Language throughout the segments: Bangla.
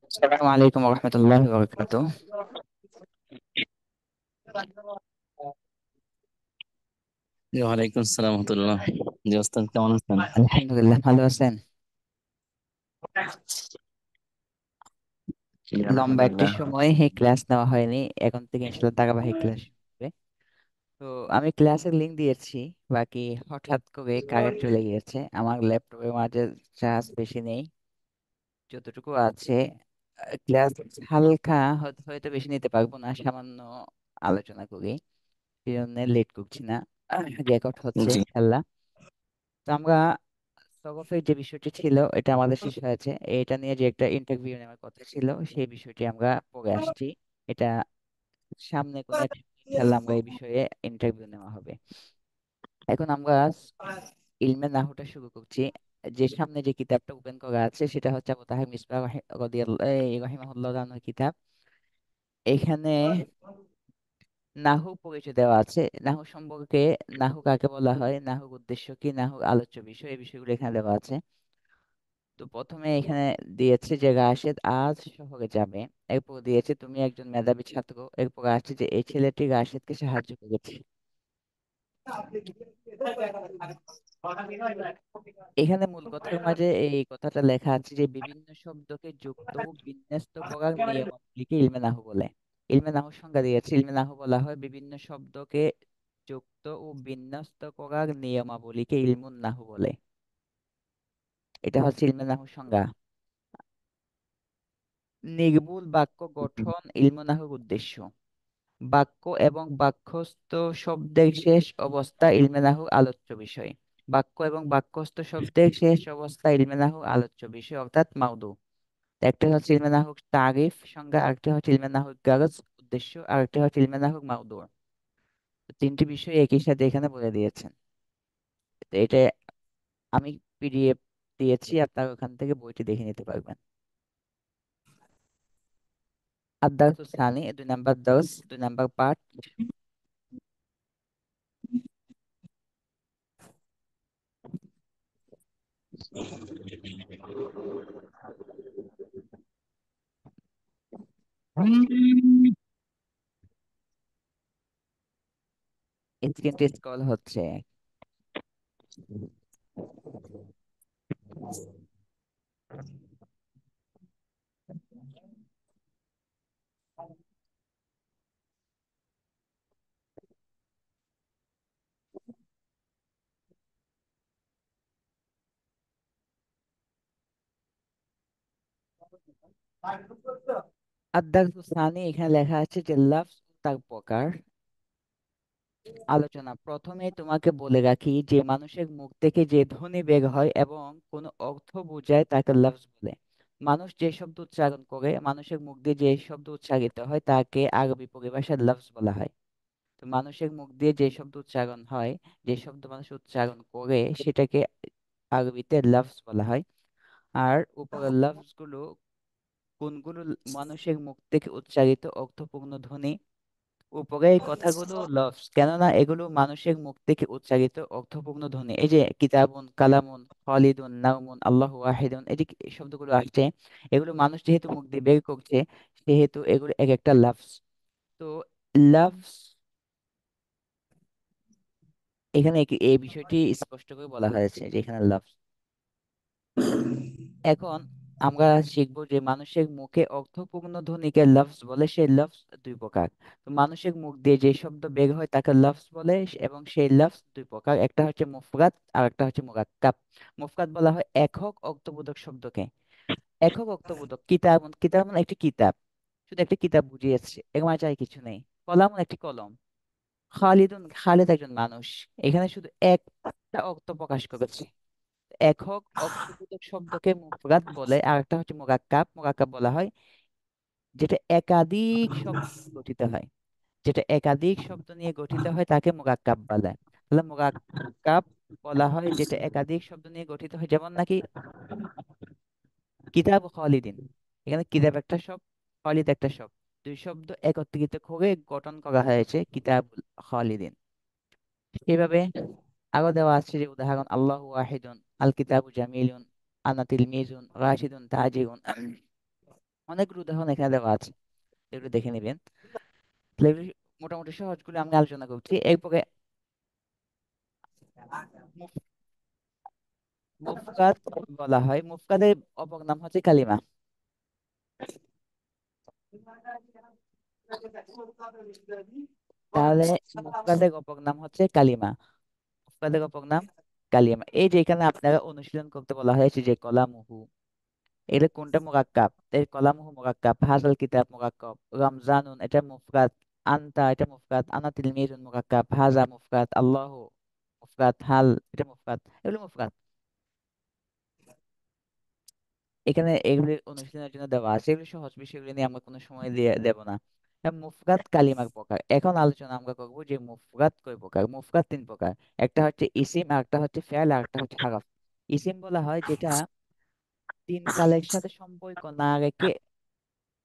আসসালামু আলাইকুম রহমতুল্লাহ বরকাত। জি, ওয়ালাইকুম আসসালাম রহমতুল্লাহ। জি ওস্তাদ, কেমন আছেন? আলহামদুলিল্লাহ, ভালো আছেন? জি, লম্বা একটি আলহামদুলিল্লাহ। সময় ক্লাস নেওয়া হয়নি, এখন থেকে ইনশাল্লাহ ধারাবাহিক ক্লাস শুরু হবে। তো আমি ক্লাসের লিংক দিয়েছি, বাকি হঠাৎ করে কারেন্ট চলে গিয়েছে। আমার ল্যাপটপের মাঝে চার্জ বেশি নেই, যতটুকু আছে ক্লাস হালকা হয়তো বেশি নিতে পারবো না, সামান্য আলোচনা করি, সেই জন্য লেট করছি না, রেকর্ড হচ্ছে জি ইনশাল্লাহ। তো আমরা সগফের যে বিষয়টি ছিল এটা আমাদের শেষ হয়েছে। এটা নিয়ে যে একটা ইন্টারভিউ নেওয়ার কথা ছিল, সেই বিষয়টি আমরা পড়ে আসছি। এটা সামনে কোনো এক সময় ইনশাল্লাহ আমরা এই বিষয়ে ইন্টারভিউ নেওয়া হবে। এখন আমরা ইলমে নাহুটা শুরু করছি। যে সামনে যে কিতাবটা ওপেন করা আছে সেটা হচ্ছে আবু তাহের মিসবাহ রাহিমাহুল্লাহ তাআলার কিতাব। এখানে নাহু পরিচয় দেওয়া আছে, নাহু সম্পর্কে, নাহু কাকে বলা হয়, নাহুর উদ্দেশ্য কি, নাহুর আলোচ্য বিষয়, এই বিষয়গুলো এখানে দেওয়া আছে। তো প্রথমে এখানে দিয়েছে যে রাশেদ আজ শহরে যাবে। এরপর দিয়েছে তুমি একজন মেধাবী ছাত্র। এরপর আসছে যে এই ছেলেটি রাশেদকে সাহায্য করেছে। এখানে মূল কথার মাঝে এই কথাটা লেখা আছে যে বিভিন্ন শব্দকে যুক্ত ও বিন্যস্ত করার নিয়মাবলীকে ইলমে নাহু বলে। ইলমে নাহুর সংজ্ঞা দিয়েছে, ইলমে নাহু বলা হয় বিভিন্ন শব্দকে যুক্ত ও বিন্যস্ত করার নিয়মাবলীকে ইলমুন নাহু বলে। এটা হচ্ছে ইলমে নাহুর সংজ্ঞা। নির্ভুল বাক্য গঠন ইলমে নাহুর উদ্দেশ্য। বাক্য এবং বাক্যস্থ শব্দের শেষ অবস্থা ইলমে নাহুর আলোচ্য বিষয়। বাক্য এবং বাক্যস্থ শব্দের শেষ অবস্থা ইলমে নাহুর আলোচ্য বিষয়, অর্থাৎ মাউদু। একটা হচ্ছে ইলমে নাহুর তারিফ সংজ্ঞা, আরেকটি হচ্ছে ইলমে নাহুর গারজ উদ্দেশ্য, আরেকটি হচ্ছে ইলমে নাহুর মাউদু। তো তিনটি বিষয় একই সাথে এখানে বলে দিয়েছেন। তো এটা আমি পিডিএফ দিয়েছি, আপনার ওখান থেকে বইটি দেখে নিতে পারবেন। আদারসু সানি 2 নাম্বার দর্স, 2 নাম্বার পার্ট। স্ক্রিনটি স্ক্রল হচ্ছে। আদারসু সানি এখানে লেখা আছে যে লাফজ ও তার প্রকার। আলোচনা। প্রথমে তোমাকে বলে রাখি যে মানুষের মুখ থেকে যে ধ্বনি বের হয় এবং কোনো অর্থ বোঝায় তাকে লফজ বলে। মানুষ যে শব্দ উচ্চারণ করে, মানুষের মুখ দিয়ে যে শব্দ উচ্চারিত হয় তাকে আরবি পরিভাষায় লফজ বলা হয়। তো মানুষের মুখ দিয়ে যে শব্দ উচ্চারণ হয়, যে শব্দ মানুষ উচ্চারণ করে, সেটাকে আরবিতে লফজ বলা হয়। আর উপরের লফজ গুলো কোনগুলো? মানুষের মুখ থেকে উচ্চারিত অর্থপূর্ণ ধ্বনি। উপরে এই কথাগুলো লফজ, কেননা এগুলো মানুষের মুখ থেকে উচ্চারিত অর্থপূর্ণ ধ্বনি। এই যে কিতাবুন, কালামুন, খালিদুন, নাউমুন, আল্লাহু ওয়াহিদুন, এই যে এই শব্দগুলো আসছে, এগুলো মানুষ যেহেতু মুখ দিয়ে বের করছে, সেহেতু এগুলো এক একটা লফজ। তো লফজ এখানে এই বিষয়টি স্পষ্ট করে বলা হয়েছে যে এখানে লফজ। এখন আমরা শিখবো যে মানুষের মুখে অর্থপূর্ণ ধ্বনিকে লফজ বলে। সেই লফজ 2 প্রকার। তো মানুষের মুখ দিয়ে যে শব্দ বের হয় তাকে লফজ বলে, এবং সেই লফজ 2 প্রকার। একটা হচ্ছে মুফরাদ আর একটা হচ্ছে মুরাক্কাব। মুফরাদ বলা হয় একক অর্থবোধক শব্দকে। একক অর্থবোধক, কিতাব, কিতাব মানে একটি কিতাব, শুধু একটা কিতাব বুঝিয়েছে, এর মাঝে আর কিছু নেই। কলাম একটি কলম। খালিদুন, খালিদ একজন মানুষ, এখানে শুধু একটা অর্থ প্রকাশ করেছে। একক অর্থবোধক শব্দকে মুফরাদ বলে। আর একটা হচ্ছে মুরাক্কাব। মুরাক্কাব বলা হয় যেটা একাধিক শব্দ নিয়ে গঠিত হয়। যেটা একাধিক শব্দ নিয়ে গঠিত হয় তাকে মুরাক্কাব বলে। তাহলে মুরাক্কাব বলা হয় যেটা একাধিক শব্দ নিয়ে গঠিত হয়, যেমন নাকি কিতাব খালিদিন। এখানে কিতাব একটা শব্দ, খালিদ একটা শব্দ, 2 শব্দ একত্রিত করে গঠন করা হয়েছে কিতাব খালিদিন। এভাবে আরো দেওয়া আছে যে উদাহরণ, আল্লাহু ওয়াহিদুন, আল কিতাবু জামিলুন, আনা তিলমিজুন, রাশিদুন তাজিরুন। অনেকগুলো উদাহরণ এখানে দেওয়া আছে, এগুলো দেখে নেবেন। তাহলে এগুলো মোটামুটি সহজগুলো আমরা আলোচনা করছি। এরপরে মুফ- মুফরাদ বলা হয়, মুফরাদের অপর নাম হচ্ছে কালিমা। তাহলে মুফরাদের অপর নাম হচ্ছে কালিমা। মুফরাদের অপর নাম কালিমা। এই যে এখানে আপনারা অনুশীলন করতে বলা হয়েছে যে কলামুহু, এটা কোনটা মুরাক্কাব? এই কলামুহু মুরাক্কাব, হাযাল কিতাব মুরাক্কাব, রমজানুন এটা মুফরাদ, আনতা এটা মুফরাদ, আনা তিলমিজুন মুরাক্কাব, হাযা মুফরাদ, আল্লাহু মুফরাদ, হাল এটা মুফরাদ, এগুলো মুফরাদ। এখানে এগুলি অনুশীলনের জন্য দেওয়া আছে, এগুলি সহজ বিষয়গুলি নিয়ে আমরা কোনো সময় দিয়ে দেব না। মুফরাদ কালিমার প্রকার এখন আলোচনা আমরা করবো যে মুফরাদ কয় প্রকার। মুফরাদ তিন প্রকার, একটা হচ্ছে ইসিম, আর একটা হচ্ছে ফেল, আর একটা হচ্ছে হারাফ। ইসিম বলা হয় যেটা তিন কালের সাথে সম্পর্ক না রেখে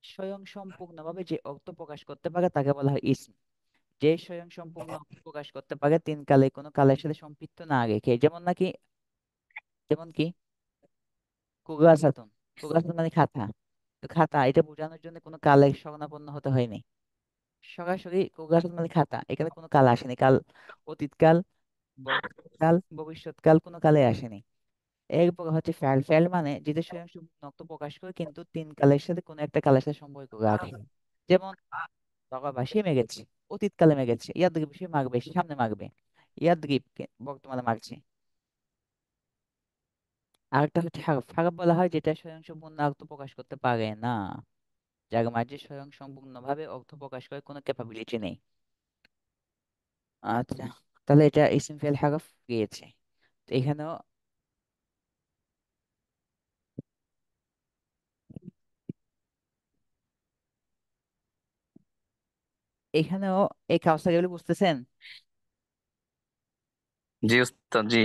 স্বয়ং সম্পূর্ণভাবে যে অর্থ প্রকাশ করতে পারে তাকে বলা হয় ইসম। যে স্বয়ং সম্পূর্ণ অর্থ প্রকাশ করতে পারে তিন কালে কোনো কালের সাথে সম্পৃক্ত না রেখে, যেমন নাকি, যেমন কি কুগাসাতুন, কুগাসাতুন মানে খাতা। তো খাতা এটা বোঝানোর জন্য কোনো কালে শরণাপন্ন হতে হয়নি, সরাসরি কুগাসাতুন মানে খাতা, এখানে কোনো কাল আসেনি, কাল অতীতকাল, বর্তমানকাল, ভবিষ্যৎকাল কোনো কালে আসেনি। এরপর হচ্ছে ফেল, ফেল মানে যেটা স্বয়ং সম্পূর্ণ অর্থ প্রকাশ করে কিন্তু তিন কালের সাথে কোনো একটা কালের সাথে সম্পর্ক রাখে। যেমন বাবা সে মেগেছে, অতীতকালে মেগেছে, ইয়াদরিব সে মারবে, সে সামনে মারবে, ইয়াদরিব বর্তমানে মারছে। আরেকটা হচ্ছে হারফ, হারফ বলা হয় যেটা স্বয়ং সম্পূর্ণ অর্থ প্রকাশ করতে পারে না, যার মাঝে স্বয়ং সম্পূর্ণ ভাবে অর্থ প্রকাশ করে কোনো ক্যাপাবিলিটি নেই। আচ্ছা, তাহলে এটা ইসিম ফেল হারফ গিয়েছে। তো এখানেও, এখানেও এই কাজটা যেগুলো বুঝতেছেন, জি উস্তাদ, জি।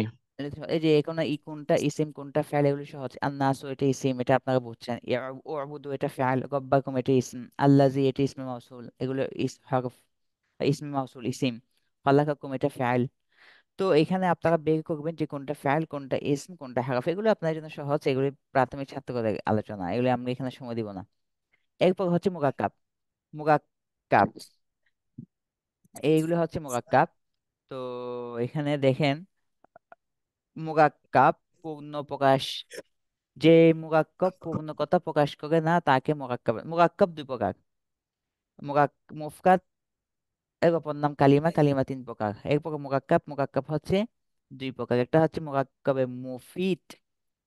এই যে কোনো ই কোনটা ইসিম কোনটা ফেল এগুলো সহজ। আন্নাসু এটা ইসিম, এটা আপনারা বুঝছেন। উবুদু এটা ফেল, রব্বাকুম এটা ইসম, আল্লাজি এটা ইসমে মাউসুল, এগুলো হরফ, ইসমে মাউসুল ইসিম। খালাকাকুম এটা ফেল। তো এখানে আপনারা বের করবেন যে কোনটা ফেল কোনটা ইসম কোনটা হরফ, এগুলো আপনার জন্য সহজ, এগুলি প্রাথমিক ছাত্রদের আলোচনা, এগুলো আমরা এখানে সময় দিব না। এরপর হচ্ছে মুরাক্কাব, মুরাক্কাব, এইগুলো হচ্ছে মুরাক্কাব। তো এখানে দেখেন, মুরাক্কাব পূর্ণ প্রকাশ, যে মুরাক্কাব পূর্ণ কথা প্রকাশ করে না তাকে মুরাক্কাব। মুরাক্কাব দুই প্রকার, মুফরাদ এর অপর নাম কালিমা, কালিমা তিন প্রকার। এরপর মুরাক্কাব, মুরাক্কাব হচ্ছে দুই প্রকার, একটা হচ্ছে মুরাক্কাবে মুফিদ,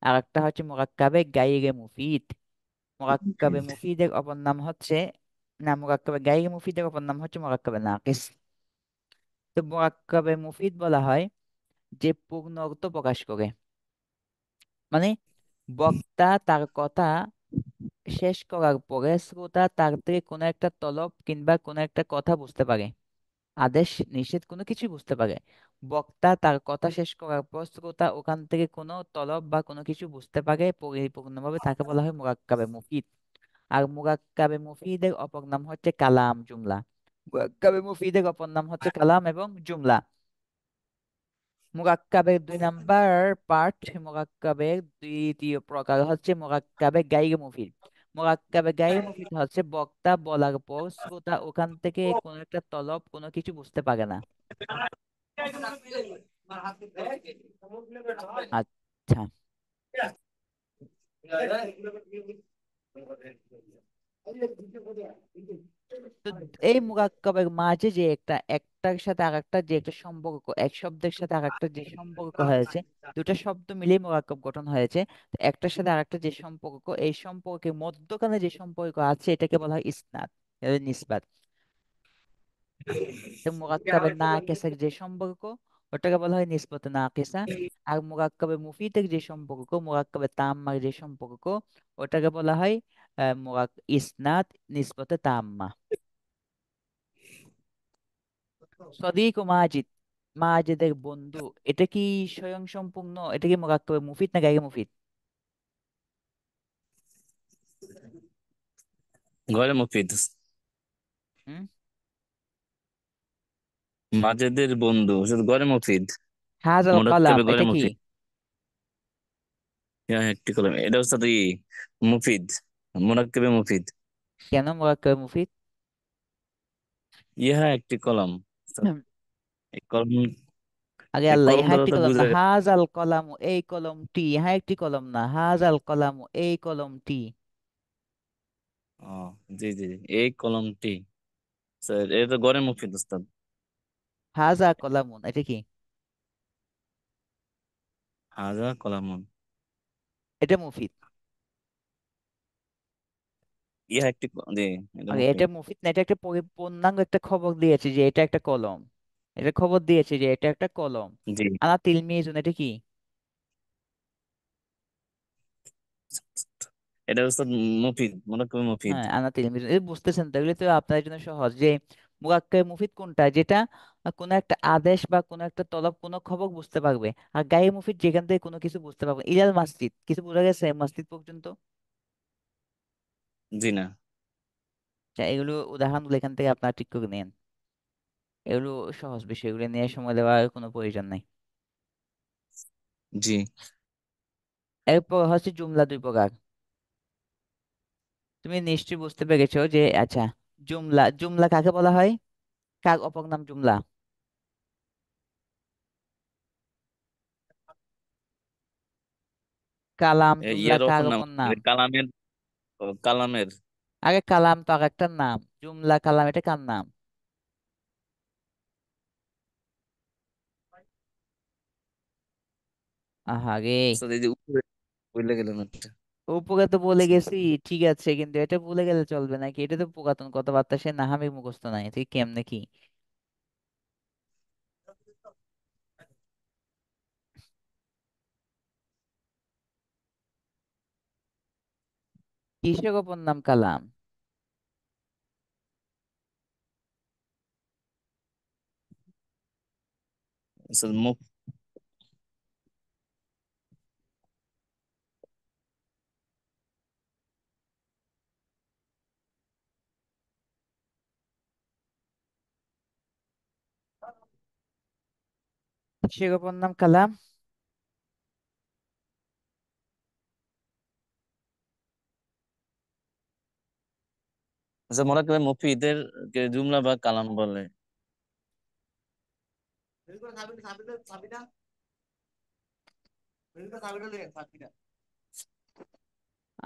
আর একটা হচ্ছে মুরাক্কাবে গায়রে মুফিদ। মুরাক্কাবে মুফিদের অপর নাম হচ্ছে, না মুরাক্কাবে গায়রে মুফিদের অপর নাম হচ্ছে মুরাক্কাবে নাকিস। তো মুরাক্কাবে মুফিদ বলা হয় যে পূর্ণ অর্থ প্রকাশ করে, মানে বক্তা তার কথা শেষ করার পরে শ্রোতা তার থেকে কোনো একটা তলব কিংবা কোনো একটা কথা বুঝতে পারে, আদেশ নিষেধ কোনো কিছু বুঝতে পারে। বক্তা তার কথা শেষ করার পর শ্রোতা ওখান থেকে কোনো তলব বা কোনো কিছু বুঝতে পারে পরিপূর্ণভাবে, তাকে বলা হয় মুরাক্কাবে মুফিদ। আর মুরাক্কাবে মুফিদের অপর নাম হচ্ছে কালাম, জুমলা। মুরাক্কাবে মুফিদের অপর নাম হচ্ছে কালাম এবং জুমলা। মুরাক্কাবের দুই নাম্বার পার্ট, মুরাক্কাবের দ্বিতীয় প্রকার হচ্ছে মুরাক্কাবে গায়রে মুফিদ। মুরাক্কাবে গায়রে মুফিদ হচ্ছে বক্তা বলার পর শ্রোতা ওখান থেকে কোনো একটা তলব কোনো কিছু বুঝতে পারে না। আচ্ছা, তো এই মুরাক্কাবের মাঝে যে একটা, একটার সাথে আরেকটা যে একটা সম্পর্ক, এক শব্দের সাথে আরেকটা যে সম্পর্ক হয়েছে, দুটা শব্দ মিলিয়ে মুরাক্কাব গঠন হয়েছে। তো একটার সাথে আরেকটা যে সম্পর্ক, এই সম্পর্কের মধ্যখানে যে সম্পর্ক আছে এটাকে বলা হয় ইসনাদ, নিসবাত। তো মুরাক্কাবের নাকিসের যে সম্পর্ক ওটাকে বলা হয় নিসবতে নাকিসা। আর মুরাক্কাবে মুফিদের যে সম্পর্ক, মুরাক্কাবে তাম্মার যে সম্পর্ক, ওটাকে বলা হয় ইসনাদ নিসবতে তাম্মা। সদিক ও মাজিদ, মাজিদের বন্ধু, এটা কি স্বয়ং সম্পূর্ণ, এটা কি মুরাক্কাবে মুফিদ না গায়রে মুফিদ? ঘরে মুফিদ। হুম, মাজেদের বন্ধু শুধু ঘরে মুফিদ। হাজাল কলাম মোরাক্কাবে এটা গড়ে কি? মুফিদ। ইহা একটি কলম, এটা হচ্ছে তুই মুফিদ, মোরাক্কাবে মুফিদ। কেন মুরাক্কাবে মুফিদ? ইহা একটি কলম উস্তাদ। হুম, এই কলম, আগে এই আল্লাহ, কলম ইহা দ্বারা একটি তো কলম না, বুঝা যায়। হাজাল কলাম এই কলমটি, ইহা একটি কলম না, হাজাল কলাম এই কলমটি। ও, জি জি জি, এই কলমটি। স্যার এটা তো গড়ে মুফিদ উস্তাদ। হাজা কলামুন এটা কি? হাজা কলামুন, এটা মুফিদ। ইহা একটি জি, এটা আগে এটা মুফিদ। মুফিদ না, এটা একটা পূর্ণাঙ্গ একটা খবর দিয়েছে যে এটা একটা কলম। এটা খবর দিয়েছে যে এটা একটা কলম। জি, আনা তিলমিজুন এটা কি? এটা উস্তাদ মুফিদ, মোরাক্কাবে মুফিদ। হ্যাঁ, আনা তিলমিজুন, এই বুঝতেছেন তো? এগুলো তো আপনার জন্য সহজ যে মুরাক্কাবে মুফিদ কোনটা, যেটা কোনো একটা আদেশ বা কোনো একটা তলব, কোনো খবর বুঝতে পারবে। আর গায়ে মুফিদ যেখান থেকে কোনো কিছু বুঝতে পারবে। ইলাল মসজিদ, কিছু বোঝা গেছে মসজিদ পর্যন্ত? জি না। আচ্ছা, এগুলো উদাহরণগুলো এখান থেকে আপনারা ঠিক করে নেন। এগুলো সহজ বিষয়, এগুলো নিয়ে সময় দেওয়ার কোনো প্রয়োজন নাই। জি, এরপর হচ্ছে জুমলা দুই প্রকার। তুমি নিশ্চয়ই বুঝতে পেরেছো যে, আচ্ছা, জুমলা জুমলা কাকে বলা হয়? কার অপর নাম জুমলা? কালাম জুমলা ইয়ার কার অপর নাম, অপর নাম? কালামের, কালামের। আগে কালাম তো আর একটা নাম, জুমলা কালাম এটা কার নাম? আহারে, উস্তাদ এই যে উপরে বলে গেলেন একটা। উপরে তো বলে গেছি, ঠিক আছে, কিন্তু এটা বলে গেলে চলবে নাকি? এটা তো পুরাতন কথাবার্তা, সে নাহামে মুখস্থ নাই, তুই কেমনে কি? কিসের অপর নাম কালাম? উস্তাদ কিসের অপর নাম কালাম? আচ্ছা, মোরাক্কাবে মুফিদের কে জুমলা বা কালাম বলে।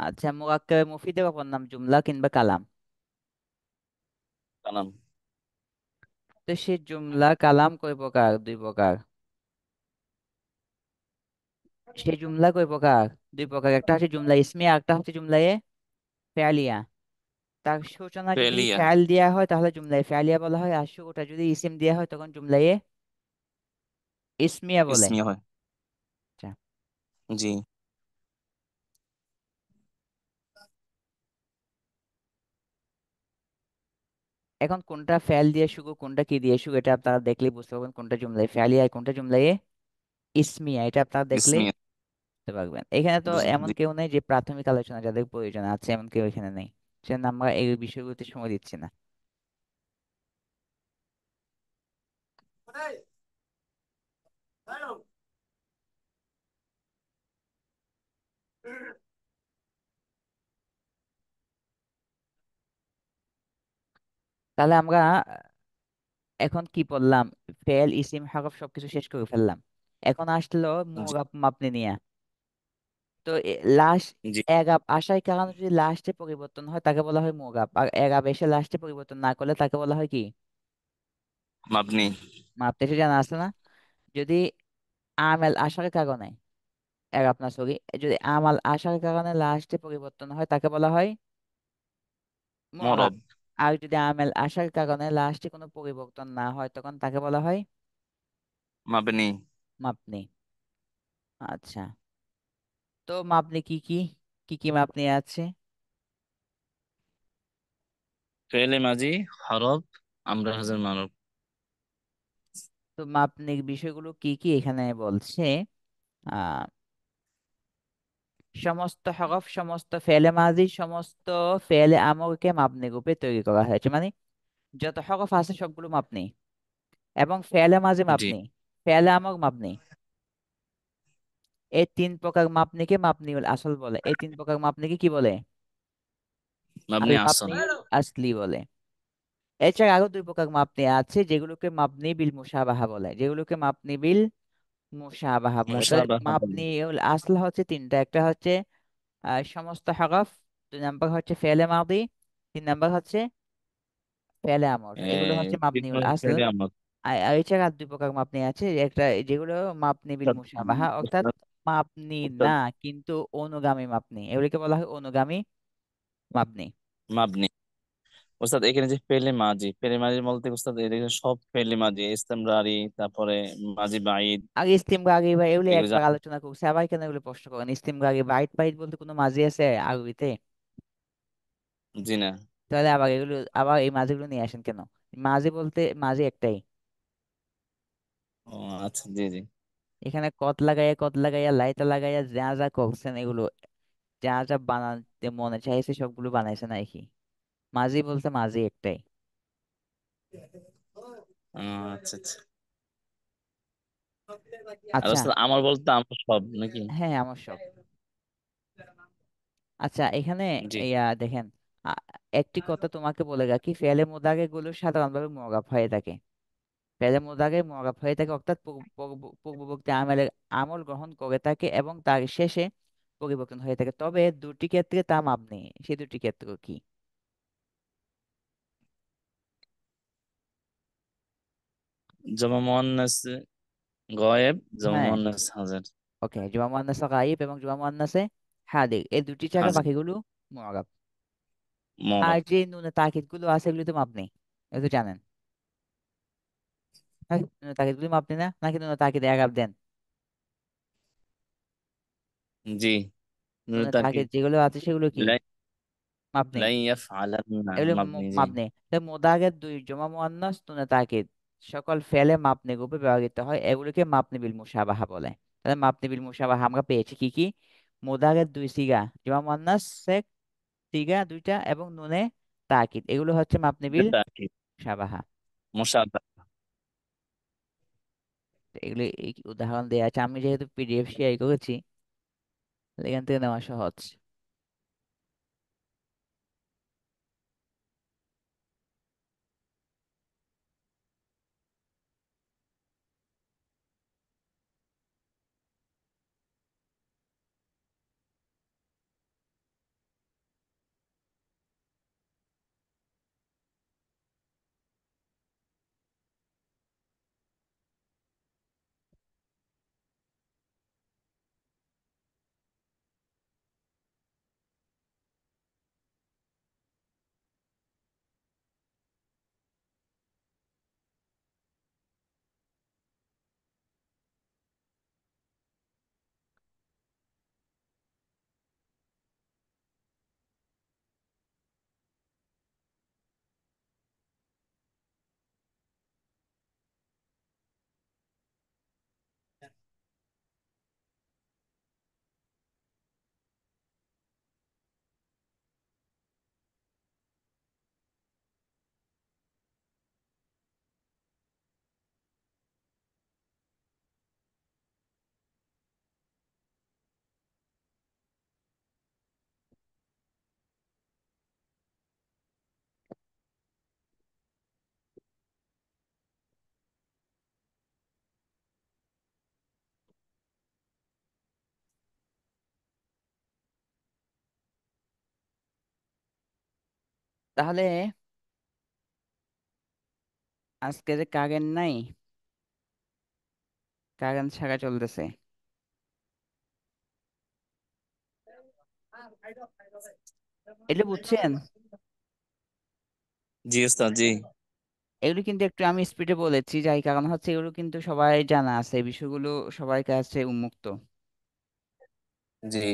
আচ্ছা, মুরাক্কাবে মুফিদের অপর নাম জুমলা কিংবা কালাম। কালাম। তো সে জুমলা কালাম কয় প্রকার? দুই প্রকার। সেই জুমলা কয় প্রকার? দুই প্রকার, একটা হচ্ছে জুমলা ইসমিয়া, একটা হচ্ছে জুমলা ফেয়ালিয়া। তার সূচনা যদি ফেলিয়া। ফেল দেওয়া হয় তাহলে জুমলায়ে ফেয়ালিয়া বলা হয়, আর শুরুটা যদি ইসিম দেওয়া হয় তখন জুমলায়ে ইসমিয়া বলে। ইসমিয়া হয়। আচ্ছা, জি। এখন কোনটা ফেল দিয়ে শুরু কোনটা কি দিয়ে শুরু এটা আপনারা দেখলেই বুঝতে পারবেন, কোনটা জুমলায়ে ফেয়ালিয়া আর কোনটা জুমলায়ে ইসমিয়া, এটা আপনারা দেখলেই ইসমিয়া। বুঝতে পারবেন। এখানে তো এমন জি। কেউ নেই যে প্রাথমিক আলোচনা যাদের প্রয়োজন আছে, এমন কেউ এখানে নেই, সেজন্য আমরা এই বিষয়গুলোতে সময় দিচ্ছি না। তাহলে আমরা এখন কি বললাম? ফেল ইসিম হরফ সবকিছু শেষ করে ফেললাম। এখন আসলো জি। মুরাব মাপনি নিয়ে। তো লাস্ট জি। এগাব আসার কারণে যদি লাস্টে পরিবর্তন হয় তাকে বলা হয় মুগাব, আর এগাব এসে লাস্টে পরিবর্তন না করলে তাকে বলা হয় কি? মাবনি। মাপতে, এসে জানা আছে না? যদি আমেল আসার কারণে, এগাব না সরি, যদি আমাল আসার কারণে লাস্টে পরিবর্তন হয় তাকে বলা হয় মুরাব। মরব। আর যদি আমেল আসার কারণে লাস্টে কোনো পরিবর্তন না হয় তখন তাকে বলা হয় মাবনি। মাপনি। আচ্ছা, তো মাপনি কি কি, কি কি মাপনি আছে? ফেলে মাজি, হরফ, আমরা হাজার মানব। তো মাপনির বিষয়গুলো কি কি এখানে বলছে। আহ সমস্ত হরফ, সমস্ত ফেলে মাজি, সমস্ত ফেলে আমরকে মাপনি রূপে তৈরি করা হয়েছে, মানে যত হরফ আছে সবগুলো মাপনি, এবং ফেলে মাজি জি। মাপনি। ফেলে আমর, মাবনি। এই তিন প্রকার মাপনিকে মাবনিউল আসল বলে। এই তিন প্রকার মাপনিকে কি বলে? মাবনি আল আসল। মাবনিউল আসলি বলে। এছাড়া আরো দুই প্রকার মাপনি আছে, যেগুলোকে মাবনি বিল মুশাবাহা বলে, যেগুলোকে মাবনি বিল মুশাবাহা বলে। তাহলে মুশাবাহা বলে। মাবনিউল আসল হচ্ছে তিনটা। একটা হচ্ছে সমস্ত হরফ, দুই নাম্বার হচ্ছে ফেলে মাদি, তিন নাম্বার হচ্ছে ফেলে আমর। এগুলো হচ্ছে তিন মাবনিউল নম্বর আসল। ফেলে আমল। আর এছাড়া আর দুই প্রকার মাপনি আছে, একটা যেগুলো মাপনি বিল উস্তাদ, মুশাবাহা, অর্থাৎ মাপনি না উস্তাদ, কিন্তু অনুগামী মাপনি, এগুলিকে বলা হয় অনুগামী মাপনি। মাবনি। ওস্তাদ এখানে যে ফেলে মাজি, ফেলে মাজি বলতে ওস্তাদ এদিকে সব ফেলে মাজি, ইস্তেমরারি, তারপরে মাজি বাইদ, আগে ইস্তিমগাগি বা এগুলি এগুলো একবার আলোচনা করছে, আবার কেন এগুলো প্রশ্ন করেন? ইস্তিমগাগি বাইট বাইট বলতে কোনো মাঝি আছে আরবিতে? জি না। তাহলে আবার এগুলো, আবার এই মাঝিগুলো নিয়ে আসেন কেন? মাঝি বলতে মাঝি একটাই। ও আচ্ছা, জি জি। এখানে কত লাগাইয়া লাইতা লাগাইয়া যা যা করছেন এগুলো, যা যা বানাতে মনে চাইছে সবগুলো বানাইছে না কি? মাঝি বলতে মাঝি একটাই। আচ্ছা আচ্ছা। আর আচ্ছা। ওস্তাদ আমার বলতে আমার সব নাকি? হ্যাঁ, আমার সব। আচ্ছা, এখানে জি। দেখেন, আ, একটি কথা তোমাকে বলে রাখি, ফেলে মোদাগে গুলো সাধারণভাবে মুআরাব হয়ে থাকে। ফেলে মুদাগে মুআরাব হয়ে থাকে, অর্থাৎ পূর্ববর্তী আমলের আমল গ্রহণ করে থাকে এবং তার শেষে পরিবর্তন হয়ে থাকে। তবে দুটি ক্ষেত্রে তা মাবনি। সেই দুটি ক্ষেত্র কি? জমা মুয়ান্নাস গয়েব, জমা হ্যাঁ, মুয়ান্নাস হাজির। ওকে, জুমা মুয়ান্নাসে গায়ব এবং জুমা মুয়ান্নাসে হাদির, এই দুটি ছাড়া হাজির। বাকিগুলো মুআরাব। আর মরব। যে নুনে তাকিদ গুলো আছে এগুলো তো মাবনি, এটা তো জানেন। হ্যাঁ, নুনে তাকিদ গুলো মাবনি না, নাকি নুনে তাকিদ এরাব দেন? জি। নুন নুনে তাকিদ। তাকিদ যেগুলো আছে সেগুলো কি লাই মাবনি? লাই ইয়াফআলান্না এগুলো মাবনি, জি। মাবনি। তো মোদাগের দুই জমা মুয়ান্নাস নুনে তাকিদ সকল ফেলে মাবনি রূপে ব্যবহৃত হয়, এগুলোকে মাবনি বিল মুশাবাহা বলে। তাহলে মাবনি বিল মুশাবাহা আমরা পেয়েছি কি কি? মোদাগের দুই সিগা, জমা মুয়ান্নাস সিগা দুইটা এবং নুনে তাকিদ, এগুলো হচ্ছে মাবনি বিল তাকিদ। মুশাবাহা। মুশাবাহা। তো এগুলো এই উদাহরণ দেওয়া আছে, আমি যেহেতু পিডিএফ শেয়ার করেছি, এখান থেকে নেওয়া সহজ। তাহলে আজকে যে কারেন্ট নাই, কারেন্ট ছাড়া চলতেছে, এটা বুঝছেন? জি ওস্তাদ, জি। এগুলো কিন্তু একটু আমি স্পিডে বলেছি, যাই কারণ হচ্ছে এগুলো কিন্তু সবাই জানা আছে, এই বিষয়গুলো সবার কাছে উন্মুক্ত। জি।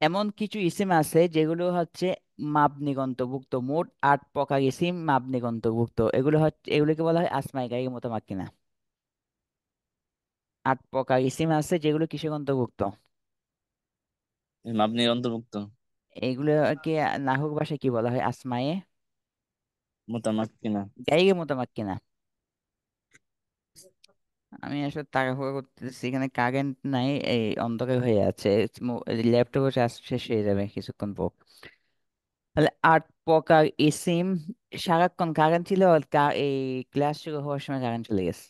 এমন কিছু ইসিম আছে যেগুলো হচ্ছে মাবনিক অন্তর্ভুক্ত। মোট 8 প্রকার ইসিম মাবনিক অন্তর্ভুক্ত। এগুলোকে বলা হয় আসমায়ে গায়রে মুতামাক্কিনা। 8 প্রকার ইসিম আছে যেগুলো কিসের অন্তর্ভুক্ত? মাবনির অন্তর্ভুক্ত। এগুলোকে নাহুর ভাষায় কি বলা হয়? আসমায়ে মুতামাক্কিনা। গায়রে মুতামাক্কিনা। আমি আসলে তাড়াহুড়ো করতেছি, এখানে কারেন্ট নাই, এই অন্ধকার হয়ে আছে। ল্যাপটপে চার্জ শেষ হয়ে যাবে কিছুক্ষণ পর। তাহলে 8 প্রকার ইসিম। সারাক্ষণ কারেন্ট ছিল আর এই ক্লাস শুরু হওয়ার সময় কারেন্ট চলে গেছে।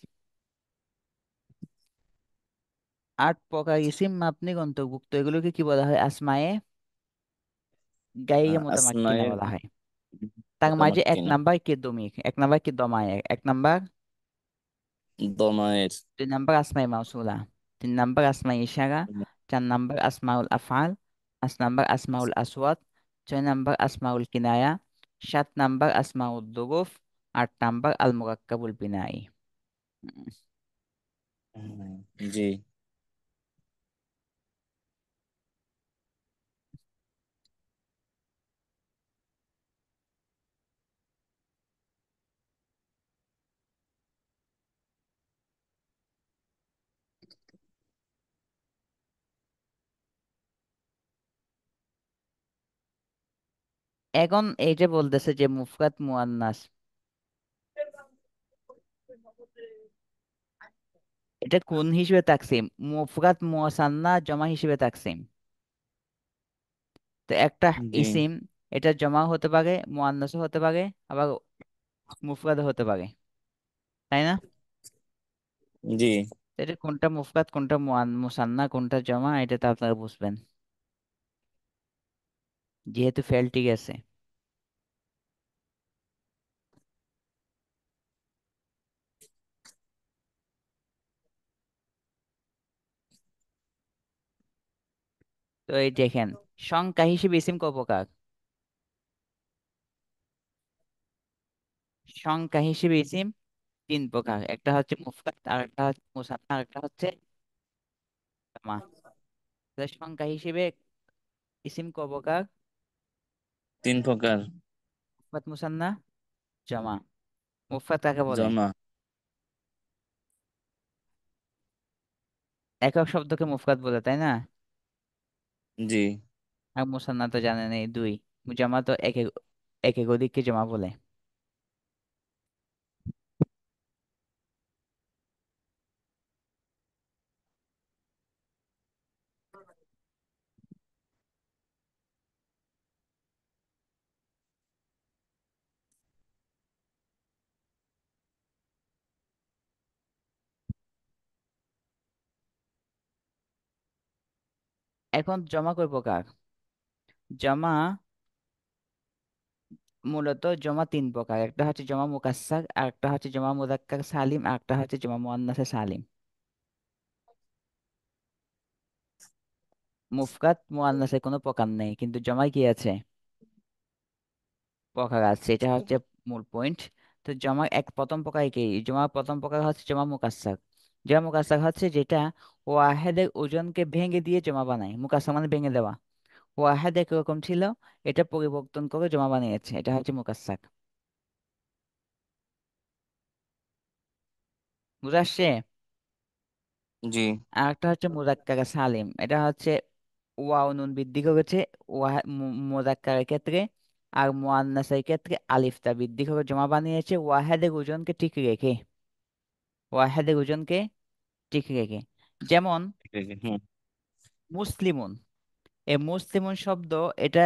8 প্রকার ইসিম মাবনিক অন্তর্ভুক্ত, এগুলোকে কি বলা হয়? আসমায়ে গায়রে মুতামাক্কিনা আসমায়ের বলা হয়। তার মাঝে এক মুতামাক্কিনা। নাম্বার কি দমির, এক নাম্বার কি দমায়ের, এক নাম্বার, দমায়ের। 2 নাম্বার আসমাই মাউসুলা, 3 নাম্বার আসমাই ইশারা, 4 নাম্বার আসমাউল আফআল, 5 নাম্বার আসমাউল আসওয়াত, 6 নাম্বার আসমাউল কিনায়া, 7 নাম্বার আসমাউল দুরুফ, 8 নাম্বার আল মুরাক্কাবুল বিনাই। উম, জি। এখন এই যে বলতেছে যে মুফরাদ মুয়ান্নাস, এটা কোন হিসেবে তাকসিম? মুফরাদ মুসান্না জমা হিসেবে তাকসিম। তো একটা জি। ইসিম, এটা জমা হতে পারে, মুয়ান্নাসও হতে পারে, আবার মুফরাদও হতে পারে, তাই না? জি। তো এটা কোনটা মুফরাদ, কোনটা মুসান্না, কোনটা জমা, এটা তো আপনারা বুঝবেন যেহেতু ফেল ঠিক আছে। তো এই দেখেন, সংখ্যা হিসেবে ইসিম কয় প্রকার? সংখ্যা হিসেবে ইসিম 3 প্রকার। একটা হচ্ছে মুফরাদ, আর একটা হচ্ছে মুসান্না, আর একটা হচ্ছে জমা। তাহলে সংখ্যা হিসেবে ইসিম কয় প্রকার? 3 প্রকার। মুফরাদ, মুসান্না, জমা। মুফরাদ কাকে বলে? জমা। একক শব্দকে মুফরাদ বলে, তাই না? জি। আর মুসান্না তো জানেন এই দুই। জমা তো একে একে অধিককে জমা বলে। এখন জমা কয় প্রকার? জমা মূলত জমা 3 প্রকার। একটা হচ্ছে জমা মুকাসসার, আর একটা হচ্ছে জমা মুযাক্কার সালিম, আর একটা হচ্ছে জমা মুয়ান্নাসে সালিম। মুফরাদ মুয়ান্নাসে কোনো প্রকার নেই, কিন্তু জমায় কি আছে? প্রকার আছে, এটা হচ্ছে মূল পয়েন্ট। তো জমা প্রথম প্রকার কি? জমা প্রথম প্রকার হচ্ছে জমা মুকাসসার। জমা মুকাসসার হচ্ছে যেটা ওয়াহেদের ওজনকে ভেঙে দিয়ে জমা বানায়। মুকাসসার মানে ভেঙে দেওয়া। ওয়াহেদ একরকম ছিল, এটা পরিবর্তন করে জমা বানিয়েছে, এটা হচ্ছে মুকাসসার। বুঝা আসছে? জি। আর একটা হচ্ছে মুযাক্কার সালিম, এটা হচ্ছে ওয়াও নুন বৃদ্ধি করেছে মুযাক্কারের ক্ষেত্রে, আর মুআন্নাসের ক্ষেত্রে আলিফ তা বৃদ্ধি করে জমা বানিয়েছে ওয়াহেদের ওজনকে ঠিক রেখে। ওয়াহেদের ওজনকে ঠিক রেখে। যেমন ঠিক আছে। হুম। মুসলিমুন, এই মুসলিমুন শব্দ, এটা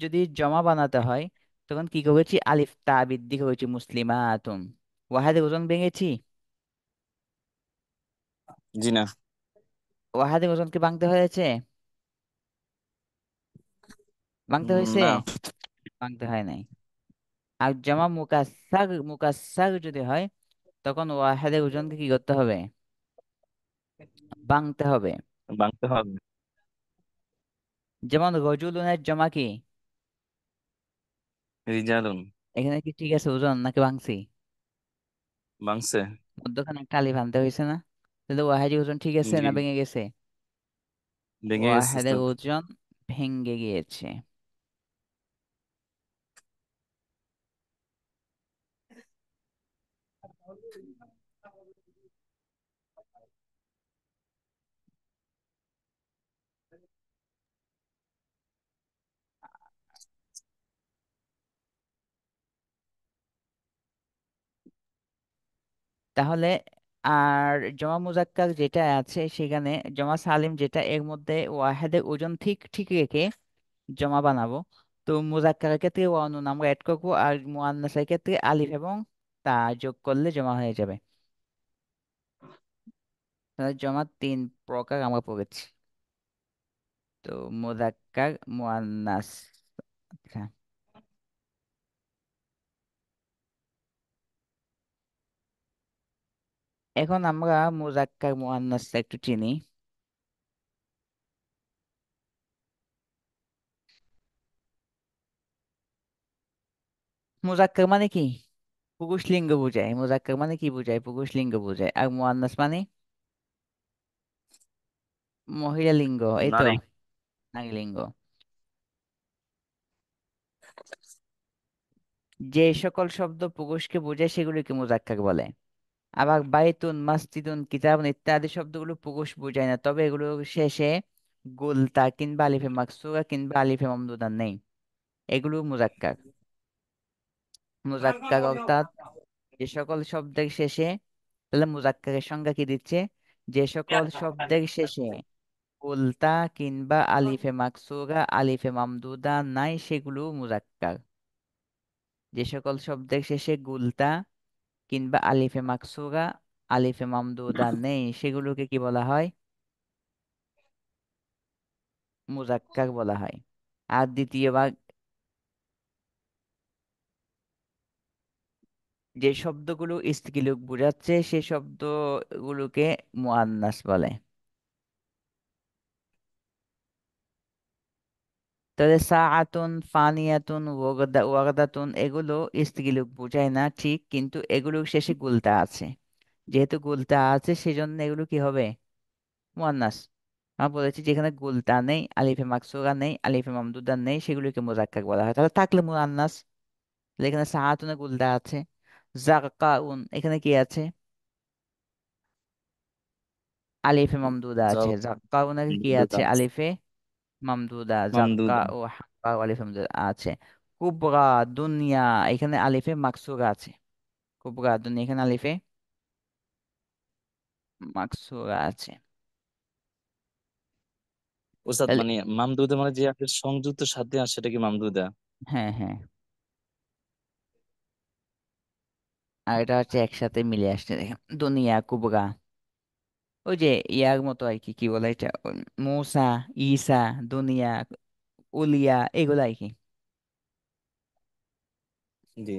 যদি জমা বানাতে হয় তখন কি করেছি? আলিফ তা বৃদ্ধি করেছি মুসলিমাতুন। ওয়াহেদের ওজন ভেঙেছি? জি না। ওয়াহাদে ওজনকে ভাঙতে হয়েছে? ভাঙতে হয়েছে? না। ভাঙতে হয় নাই। আর জমা মুকাসার, মুকাসার যদি হয় তখন ওয়াহাদের ওজনকে কি করতে হবে? ভাঙতে হবে। ভাঙতে হবে। যেমন রজুলুনের জমা কি? রিজালুন। এখানে কি ঠিক আছে ওজন নাকি ভাঙছি? ভাঙছে। মধ্যখানে একটা আলিফ আনতে হয়েছে না? তাহলে ওয়াহাদি ওজন ঠিক আছে জি। না ভেঙে গেছে? ভেঙে গেছে ওয়াহাদের উস্তাদ। ওজন ভেঙে গিয়েছে। তাহলে আর জমা মুজাক্কার যেটা আছে সেখানে, জমা সালিম যেটা, এর মধ্যে ওয়াহেদের ওজন ঠিক ঠিক রেখে জমা বানাবো। তো মুজাক্কারের ক্ষেত্রে ওয়ানুন আমরা অ্যাড করবো, আর মুআন্নাসের ক্ষেত্রে আলিফ এবং তা যোগ করলে জমা হয়ে যাবে। তাহলে জমা তিন প্রকার আমরা পড়েছি। তো মুজাক্কার, মুআন্নাস। আচ্ছা, এখন আমরা মুজাক্কার মুআন্নাস একটু চিনি। মুজাক্কার মানে কি? পুরুষ লিঙ্গ বোঝায়। মুজাক্কার মানে কি বোঝায়? পুরুষ লিঙ্গ বোঝায়। আর মুআন্নাস মানে মহিলা লিঙ্গ, এই তো, নারী। নারী লিঙ্গ। যে সকল শব্দ পুরুষকে বোঝায় সেগুলিকে মুজাক্কার বলে। আবার বাইতুন, মাসজিদুন, কিতাবুন ইত্যাদি শব্দগুলো পুরুষ বোঝায় না, তবে এগুলো শেষে গুলতা কিংবা আলিফে মাকসুরা কিংবা আলিফে মামদুদা নেই, এগুলো মুজাক্কার। মুজাক্কার অর্থাৎ যে সকল শব্দের শেষে, তাহলে মুজাক্কারের সংজ্ঞা কি দিচ্ছে? যে সকল শব্দের শেষে গুলতা কিংবা আলিফে মাকসুরা আলিফে মামদুদা নাই সেগুলো মুজাক্কার। যে সকল শব্দের শেষে গুলতা কিংবা আলিফে মাকসুরা আলিফে মামদুদা নেই সেগুলোকে কি বলা হয়? মুজাক্কার বলা হয়। আর দ্বিতীয় ভাগ, যে শব্দগুলো স্ত্রীলোক বোঝাচ্ছে সেই শব্দগুলোকে মুআন্নাস বলে। তাহলে সাআতুন, ফানিয়াতুন, ওয়াগদাতুন এগুলো স্ত্রীলোক বোঝায় না ঠিক, কিন্তু এগুলো শেষে গুলতা আছে। যেহেতু গুলতা আছে সেজন্য এগুলো কি হবে? মুআন্নাস। আমরা বলেছি যেখানে গুলতা নেই, আলিফে মাকসুরা নেই, আলিফে মামদুদা নেই, সেগুলোকে মুজাক্কার বলা হয়। তাহলে থাকলে মুআন্নাস। তাহলে এখানে সাআতুনে গুলতা আছে। জারকাউন, এখানে কি আছে? আলিফে মামদুদা আছে। জল। জাক্কাউনে কি আছে? দাস। আলিফে মামদুদা। জাক্কা মামদুদা। ও হাক্কা ও আলিফে মামদুদা আছে। কুবরা, দুনিয়া, এখানে আলিফে মাকসুরা আছে। কুবরা দুনিয়া, এখানে আলিফে মাকসুরা আছে। উস্তাদ তাহলে মানে মামদুদা মানে যে আপনার সংযুক্ত সাথে আসে সেটা কি মামদুদা? হ্যাঁ হ্যাঁ, আর এটা হচ্ছে একসাথে মিলে আসছে দেখেন, দুনিয়া কুবরা। ওই যে ইয়ার মতো আর কি, কি বলে এটা, মুসা, ঈসা, দুনিয়া, উলিয়া, এগুলো আর কি। জি।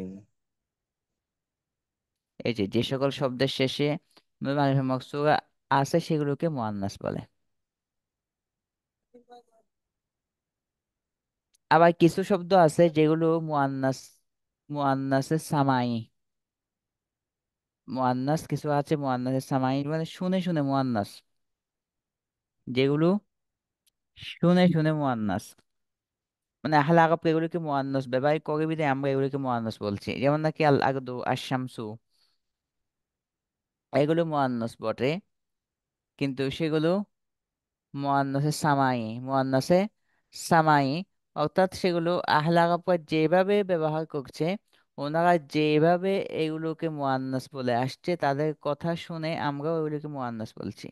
এই যে যে সকল শব্দের শেষে আলিফে মাকসুরা আছে সেগুলোকে মুআন্নাস বলে। আবার কিছু শব্দ আছে যেগুলো মুআন্নাস, মুআন্নাসে সামাই। মুআন্নাস কিছু আছে মুআন্নাসে সামাই, মানে শুনে শুনে মুআন্নাস, যেগুলো শুনে শুনে মুআন্নাস, মানে আহলে আরব এগুলোকে মুআন্নাস ব্যবহার করে বিধায় আমরা এগুলোকে মুআন্নাস বলছি। যেমন নাকি আল আগদু, আশ-শামসু, এগুলো মুআন্নাস বটে, কিন্তু সেগুলো মুআন্নাসে সামাই, মুআন্নাসে সামাই, অর্থাৎ সেগুলো আহলে আরবরা যেভাবে ব্যবহার করছে, ওনারা যেভাবে এগুলোকে মুআন্নাস বলে আসছে তাদের কথা শুনে আমরাও এগুলোকে মুআন্নাস বলছি।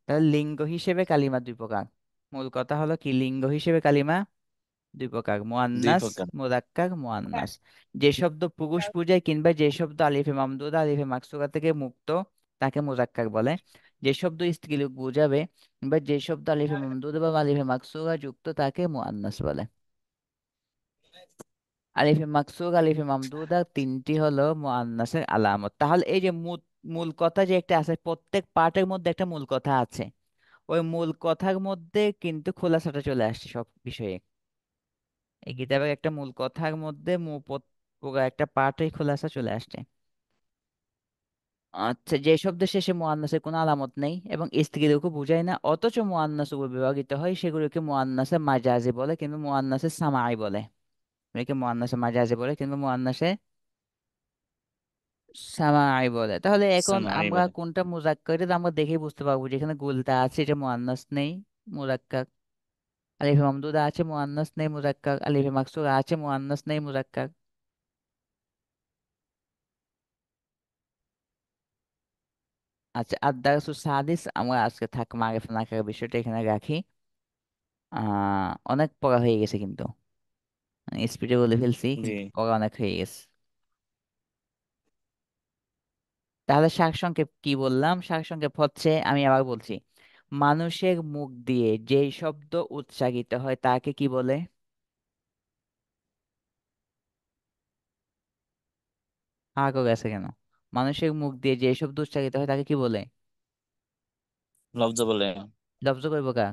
তাহলে লিঙ্গ হিসেবে কালিমা দুই প্রকার। মূল কথা হলো কি, লিঙ্গ হিসেবে কালিমা দুই প্রকার, দুই মুআন্নাস, প্রকার। মুযাক্কার, মুআন্নাস। যে শব্দ পুরুষ বোঝায় কিংবা যে শব্দ আলিফে মামদুদা আলিফে মাকসুরা থেকে মুক্ত তাকে মুজাক্কার বলে। যে শব্দ স্ত্রীলিঙ্গ বোঝাবে বা যে শব্দ আলিফে মামদুদা বা আলিফে মাকসুরা যুক্ত তাকে মুআন্নাস বলে। আলিফে মাকসুর আলিফে মামদুদা তিনটি হলো মুআন্নাসের আলামত। তাহলে এই যে মূল মূল কথা যে একটা আছে, প্রত্যেক পার্টের মধ্যে একটা মূল কথা আছে, ওই মূল কথার মধ্যে কিন্তু খোলাসাটা চলে আসছে সব বিষয়ে। এই কিতাবের একটা মূল কথার মধ্যে পুরো একটা পার্টের খোলাসা চলে আসছে। আচ্ছা, যে শব্দের শেষে মুআন্নাসের কোনো আলামত নেই এবং স্ত্রীলিঙ্গ বোঝায় না অথচ মুআন্নাস উপবিভাগিত হয়, সেগুলোকে মুআন্নাসে মাজাজি বলে কিন্তু মুআন্নাসে সামাই বলে। একে মুআন্নাসে মাজাজি বলে কিন্তু মুআন্নাসে সামাই বলে। তাহলে এখন সামাই আমরা বলে। কোনটা মুজাক্কার এটা আমরা দেখেই বুঝতে পারবো, যেখানে গুলতা আছে এটা মুআন্নাস নেই, মুজাক্কার। আলিফে মামদুদা আছে মুআন্নাস নেই, মুজাক্কার। আলিফে মাকসুরা আছে মুআন্নাস নেই, মুজাক্কার। আচ্ছা, আদ-দারসুস সাদিস আমরা আজকে থাক মারিফা নাকরার বিষয়টা এখানে রাখি। অনেক পড়া হয়ে গেছে কিন্তু, স্পিডে বলে ফেলছি জি। কিন্তু পড়া অনেক হয়ে গেছে। তাহলে সারসংক্ষেপ কি বললাম? সারসংক্ষেপ হচ্ছে, আমি আবার বলছি, মানুষের মুখ দিয়ে যে শব্দ উচ্চারিত হয় তাকে কি বলে? হা করে আছে কেন? মানুষের মুখ দিয়ে যে শব্দ উচ্চারিত হয় তাকে কি বলে? লফজ বলে। লফজ কইব কা?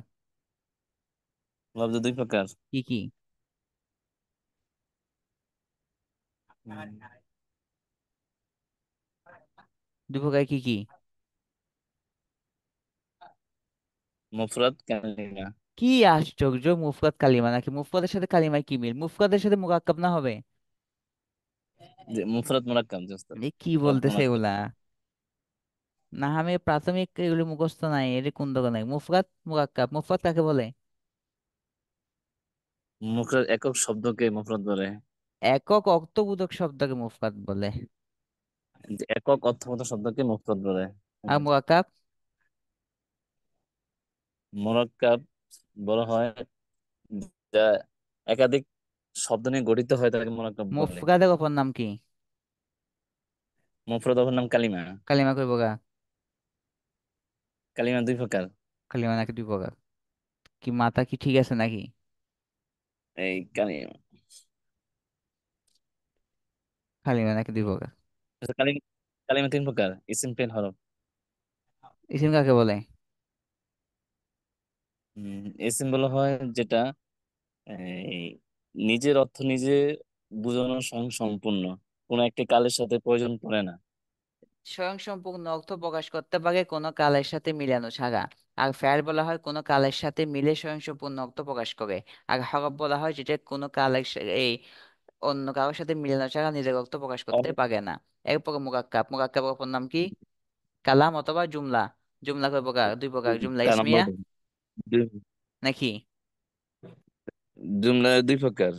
লফজ দুই প্রকার। কি কি? হুম। দুই প্রকার কি কি? মুফরাদ কালিমা। কি আশ্চর্য! মুফরাদ কালিমা নাকি? মুফরাদের সাথে কালিমায় কি মিল? মুফরাদের সাথে মুরাক্কাব না হবে? যে মুফরাদ মুরাক্কাব যে উস্তাদ। এ কি লফজ বলতেছে মুরাক্কাব। এগুলা? না, আমি প্রাথমিক এগুলো মুখস্থ নাই, এটা কোন দোকানে মুফরাদ মুরাক্কাব? মুফরাদ কাকে বলে? মুফরাদ একক শব্দকে মুফরাদ বলে। একক অর্থবোধক শব্দকে মুফরাদ বলে। যে একক অর্থগত শব্দকে মুফরাদ বলে। আর মুরাক্কাব? মুরাক্কাব বলা হয় যা একাধিক শব্দ নিয়ে গঠিত হয় তাকে মুরাক্কাব বলে। মুফরাদের অপর নাম কি? মুফরাদ অপর নাম কালিমা। কালিমা কইব গা? কালিমা দুই প্রকার। কালিমা নাকি দুই প্রকার? কি মাথা কি ঠিক আছে নাকি? এই কালিমা, কালিমা নাকি দুই প্রকার? কালিমা, কালিমা তিন প্রকার: ইসিম, ফেল, হরফ। ইসিম কাকে বলে? ইসিম বলা হয় যেটা এই নিজের অর্থ নিজে বোঝানো স্বয়ং সম্পূর্ণ, কোন একটি কালের সাথে প্রয়োজন পড়ে না। স্বয়ংসম্পূর্ণ অর্থ প্রকাশ করতে পারে কোনো কালের সাথে মিলানো ছাড়া। আর ফেয়ার বলা হয় কোনো কালের সাথে মিলে স্বয়ংসম্পূর্ণ অর্থ প্রকাশ করে। আর হরফ বলা হয় যেটা কোনো এই অন্য কারোর সাথে মিলানো ছাড়া নিজের অর্থ প্রকাশ করতে হরফ পারে না। এরপর মুরাক্কাব। মুরাক্কাবের অপর নাম কি? কালাম অথবা জুমলা। জুমলা কয় প্রকার? দুই প্রকার, জুমলা কার নাম্বার ইসমিয়া দুই- নাকি? জুমলা দুই প্রকার।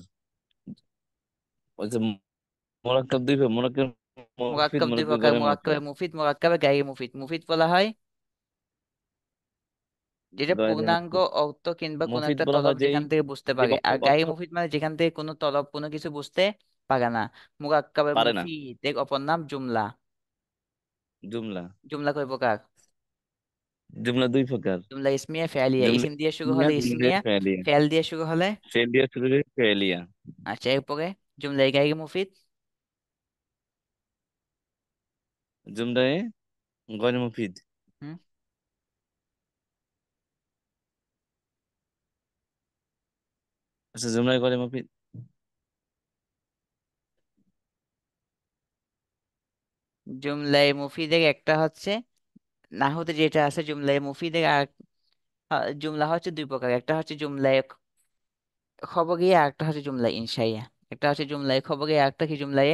ওই যে মোরাক্কাব দুই প্রকার: মোরাক্কাব মুফিদ, মুরাক্কাব দুই মোরাক্কাব প্রকার, গয়রে মুফিদ। মুরাক্কাবে মুফিদ, মুরাক্কাবে গায়রে মুফিদ। মুফিদ বলা হয় যেটা গয়রে পূর্ণাঙ্গ মুফিদ। অর্থ কিংবা কোনো মুফিদ একটা বলা তলব হয় যেখান থেকে বুঝতে যে পারে। আর বাক্যের গায়রে অর্থ মুফিদ মানে যেখান থেকে কোনো তলব কোনো কিছু বুঝতে পারে না। মুরাক্কাবে পারে না। মুফিদ এর অপর নাম জুমলা। জুমলা, জুমলা কয় প্রকার? জুমলা দুই প্রকার: জুমলা ইসমিয়া ফেলিয়া। জুমলা ইসিম দিয়ে শুরু ইসমিয়া, হলে জুমলা ইসমিয়া, ফেলিয়া। ফেল দিয়ে শুরু হলে। ফেল দিয়ে শুরু করে ফেলিয়া। আচ্ছা, এরপরে জুমলা গায়রে মুফিদ। জুমলায় গয়রে মুফিদ। হুম? আচ্ছা, জুমলায় গয়রে মুফিদ। জুমলাই মুফিদের একটা হচ্ছে নাহুতে যেটা আছে জুমলাই মুফিদের, আর জুমলা হচ্ছে দুই প্রকার, একটা হচ্ছে জুমলাই খবরিয়া আর একটা হচ্ছে জুমলাই ইনশাইয়া। একটা হচ্ছে জুমলাই খবরিয়া, একটা কি জুমলাই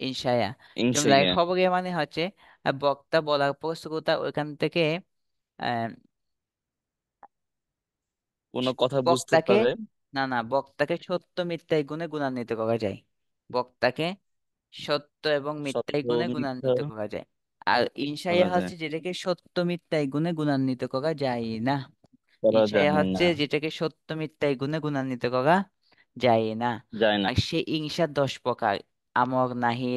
ইনশাইয়া। জুমলাই ইনশাইয়া। খবরিয়া মানে হচ্ছে বক্তা বলার পর শ্রোতা ওইখান থেকে আহ, কোনো কথা বুঝতে বক্তাকে, পারে। না বক্তাকে সত্য মিথ্যায় গুণে গুণান্বিত করা যায়। বক্তাকে সত্য এবং মিথ্যায় সত্য গুণে মিথ্যা গুণান্বিত করা যায়। আর ইনসাইয়া করা যায়, হচ্ছে যেটাকে সত্য মিথ্যায় গুণে গুণান্বিত করা যায় না। করা ইনসাইয়া যায় হচ্ছে না। যেটাকে সত্য মিথ্যায় গুণে গুণান্বিত করা যায় না। যায় না। আর সে ইনসা 10 প্রকার: আমর, নাহি,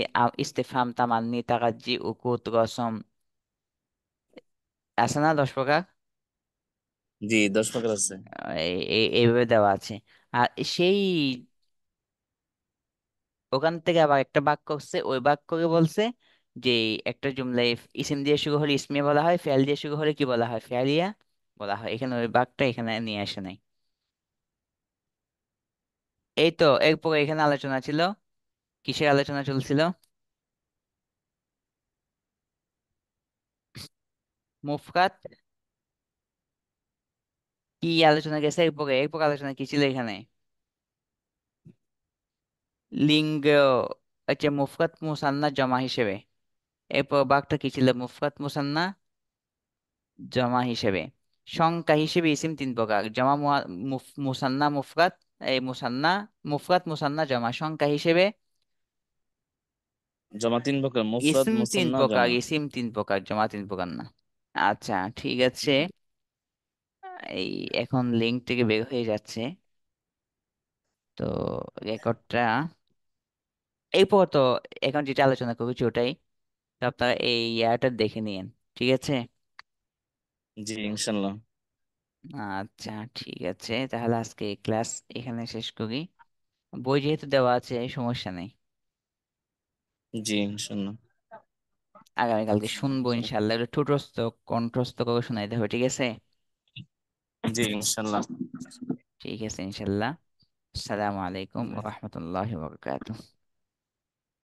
ইস্তেফহাম, তামান্নি, তারাজ্জি, উকুত, রসম। আছে না 10 প্রকার? জি, 10 প্রকার আছে। এইভাবে দেওয়া আছে। আর সেই ওখান থেকে আবার একটা বাক্য হচ্ছে, ওই বাক্যকে বলছে যে একটা জুমলায় ইসিম দিয়ে শুরু হলে ইসমিয়া বলা হয়, ফেল দিয়ে শুরু হলে কি বলা হয়, ফেলিয়া বলা হয়। এখানে ওই বাক্যটা এখানে নিয়ে আসে নাই। এই তো এরপর এখানে আলোচনা ছিল, কিসের আলোচনা চলছিল? মুফরাত। কি আলোচনা গেছে এরপরে? এরপর আলোচনা কি ছিল এখানে? লিঙ্গ, আচ্ছা মুফরাত মুসান্না জমা হিসেবে। এরপর বাক্যটা কি ছিল? মুফরাত মুসান্না জমা হিসেবে। সংখ্যা হিসেবে ইসিম 3 প্রকার: জমা, মুসান্না, মুফরাত। এই মুসান্না, মুফরাত মুসান্না জমা। সংখ্যা হিসেবে জমা 3 প্রকার: মুফরাদ, ইসিম তিন মুসান্না, প্রকার জমা। ইসিম 3 প্রকার, জমা 3 প্রকার না। আচ্ছা ঠিক আছে। এই এখন লিঙ্ক থেকে বের হয়ে যাচ্ছে, তো রেকর্ডটা এরপর তো এখন যেটা আলোচনা করেছি ওটাই, তো আপনারা এই ইয়াটা দেখে নিন, ঠিক আছে? জি, ইনশাল্লাহ। আচ্ছা ঠিক আছে, তাহলে আজকে ক্লাস এখানে শেষ করি। বই যেহেতু দেওয়া আছে সমস্যা নেই, জি, ইনশাল্লাহ। আগামীকালকে শুনবো ইনশাল্লাহ। একটু ঠোঁটস্থ কণ্ঠস্থ করে শোনাইতে হবে, ঠিক আছে? জি, ইনশাল্লাহ। ঠিক আছে ইনশাল্লাহ। আসসালামু আলাইকুম ওয়া রাহমাতুল্লাহি ওয়া বারাকাতুহু।